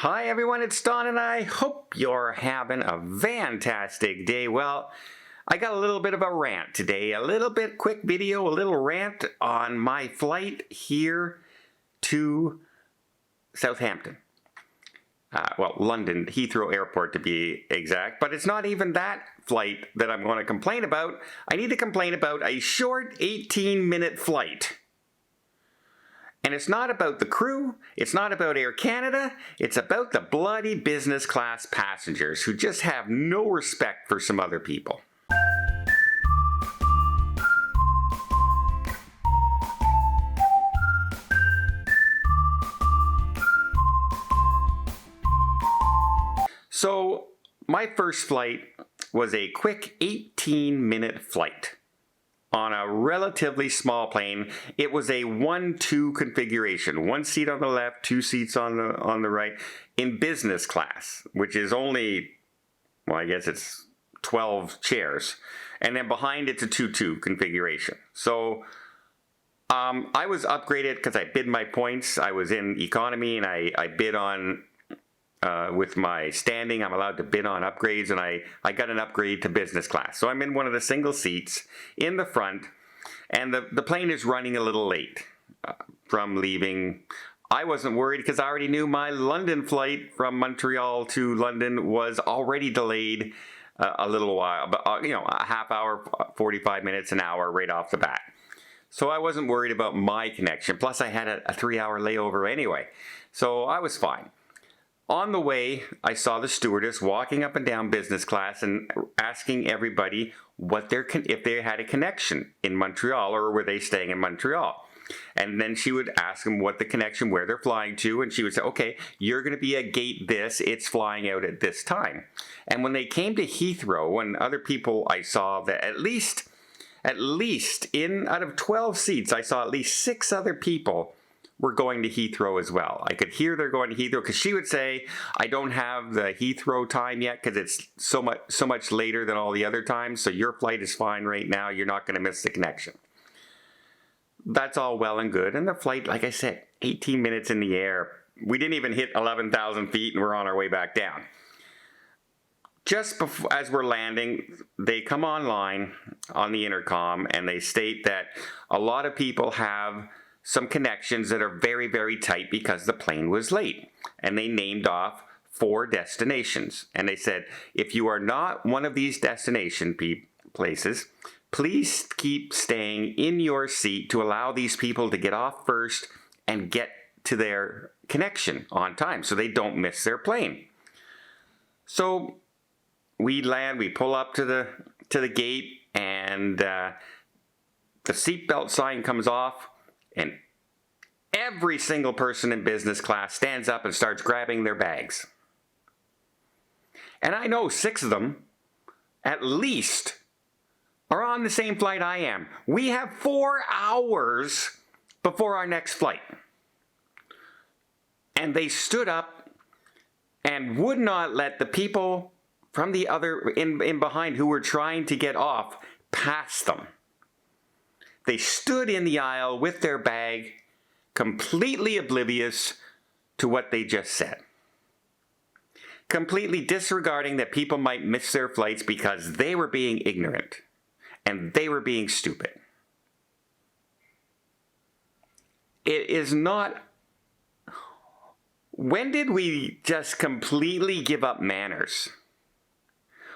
Hi everyone, it's Don and I hope you're having a fantastic day. Well, I got a little bit of a rant today, a little bit quick video, a little rant on my flight here to Southampton. London, Heathrow Airport to be exact, but it's not even that flight that I'm going to complain about. I need to complain about a short 18-minute flight. And it's not about the crew, it's not about Air Canada, it's about the bloody business class passengers who just have no respect for some other people. So, my first flight was a quick 18-minute flight. On a relatively small plane. It was a 1-2 configuration. 1 seat on the left, 2 seats on the right, in business class, which is only, well, I guess it's 12 chairs. And then behind it's a 2-2 configuration. So I was upgraded because I bid my points. I was in economy and I bid on, with my standing, I'm allowed to bid on upgrades, and I got an upgrade to business class. So I'm in one of the single seats in the front, and the plane is running a little late from leaving. I wasn't worried because I already knew my London flight from Montreal to London was already delayed a little while, but a half hour, 45 minutes, an hour right off the bat. So I wasn't worried about my connection. Plus I had a 3-hour layover anyway. So I was fine. On the way, I saw the stewardess walking up and down business class and asking everybody if they had a connection in Montreal or were they staying in Montreal. And then she would ask them what the connection, where they're flying to, and she would say, okay, you're going to be at gate this, it's flying out at this time. And when they came to Heathrow, and other people I saw that at least out of 12 seats, I saw at least 6 other people were going to Heathrow as well. I could hear they're going to Heathrow because she would say, I don't have the Heathrow time yet because it's so much later than all the other times, so your flight is fine right now, you're not going to miss the connection. That's all well and good, and the flight, like I said, 18 minutes in the air. We didn't even hit 11,000 feet and we're on our way back down. Just before, as we're landing, they come online on the intercom and they state that a lot of people have some connections that are very, very tight because the plane was late. And they named off 4 destinations. And they said, if you are not one of these destination places, please keep staying in your seat to allow these people to get off first and get to their connection on time so they don't miss their plane. So we land, we pull up to the gate, and the seatbelt sign comes off. And every single person in business class stands up and starts grabbing their bags. And I know 6 of them, at least, are on the same flight I am. We have 4 hours before our next flight. And they stood up and would not let the people from the other in behind who were trying to get off pass them. They stood in the aisle with their bag, completely oblivious to what they just said. Completely disregarding that people might miss their flights because they were being ignorant and they were being stupid. It is not... When did we just completely give up manners?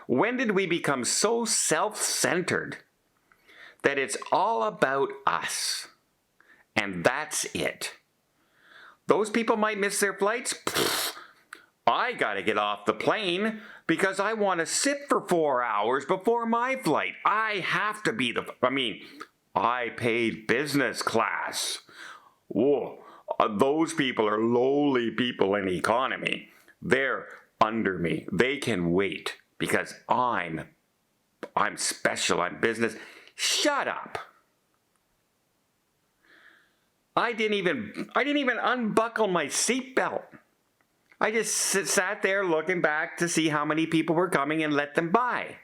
When did we become so self-centered that it's all about us, and that's it? Those people might miss their flights. Pfft, I gotta get off the plane because I want to sit for 4 hours before my flight. I have to be I paid business class. Whoa, those people are lowly people in economy. They're under me. They can wait because I'm special. I'm business. Shut up. I didn't even unbuckle my seatbelt. I just sat there looking back to see how many people were coming and let them by.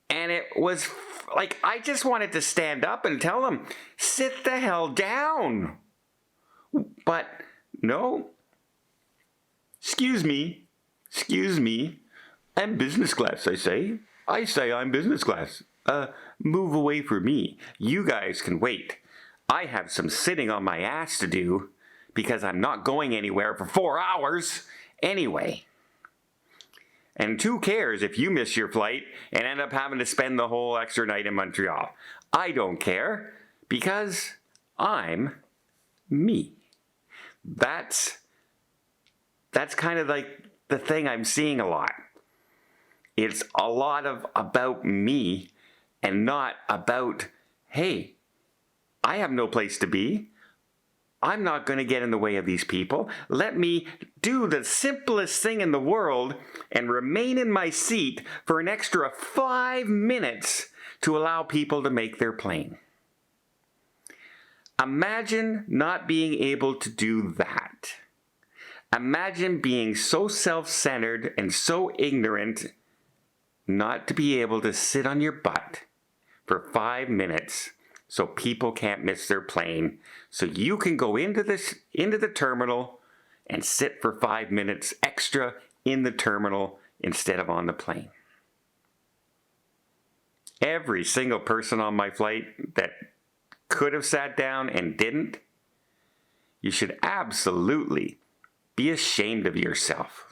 And it was like, I just wanted to stand up and tell them, sit the hell down. But no, Excuse me. Excuse me. I'm business class, I say. I say I'm business class. Move away from me. You guys can wait. I have some sitting on my ass to do because I'm not going anywhere for 4 hours anyway. And who cares if you miss your flight and end up having to spend the whole extra night in Montreal? I don't care because I'm me. That's kind of like the thing I'm seeing a lot. It's a lot of about me and not about, hey, I have no place to be. I'm not going to get in the way of these people. Let me do the simplest thing in the world and remain in my seat for an extra 5 minutes to allow people to make their plane. Imagine not being able to do that. Imagine being so self-centered and so ignorant not to be able to sit on your butt for 5 minutes so people can't miss their plane, so you can go into the terminal and sit for 5 minutes extra in the terminal instead of on the plane. Every single person on my flight that could have sat down and didn't, you should absolutely be ashamed of yourself.